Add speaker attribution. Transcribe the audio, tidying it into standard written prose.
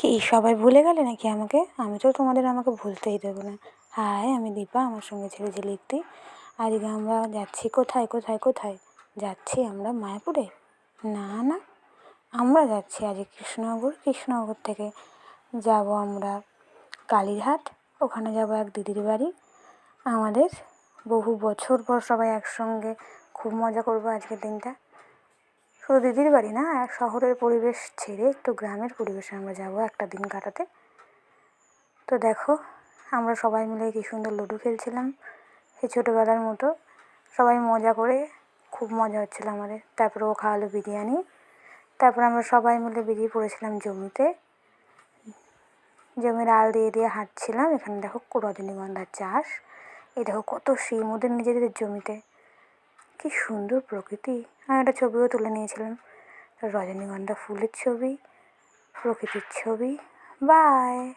Speaker 1: কি সবাই ভুলে গেলে নাকি আমাকে? আমি তো তোমাদের আমাকে ভুলতেই দেবো না। হাই, আমি দীপা, আমার সঙ্গে ছেড়েছি লিখতে। আজকে আমরা যাচ্ছি কোথায় কোথায় কোথায় যাচ্ছি? আমরা মায়াপুরে? না না, আমরা যাচ্ছি আজকে কৃষ্ণনগর। কৃষ্ণনগর থেকে যাব আমরা কালীঘাট। ওখানে যাব এক দিদির বাড়ি। আমাদের বহু বছর পর সবাই একসঙ্গে খুব মজা করবো আজকের দিনটা। শুধু দিদির বাড়ি না, এক শহরের পরিবেশ ছেড়ে একটু গ্রামের পরিবেশে আমরা যাব একটা দিন কাটাতে। তো দেখো, আমরা সবাই মিলে কী সুন্দর লুডো খেলছিলাম সেই ছোটোবেলার মতো, সবাই মজা করে। খুব মজা হচ্ছিলো আমাদের। তারপরে ও খাওয়ালো বিরিয়ানি। তারপর আমরা সবাই মিলে বেরিয়ে পড়েছিলাম জমিতে। জমির আল দিয়ে দিয়ে হাঁটছিলাম। এখানে দেখো রজনীগন্ধার চাষ। এই দেখো কত শিম ওদের নিজেদের জমিতে। কি সুন্দর প্রকৃতি। আমি একটা ছবিও তুলে নিয়েছিলাম, রজনীগন্ধা ফুলের ছবি, প্রকৃতির ছবি। বাই।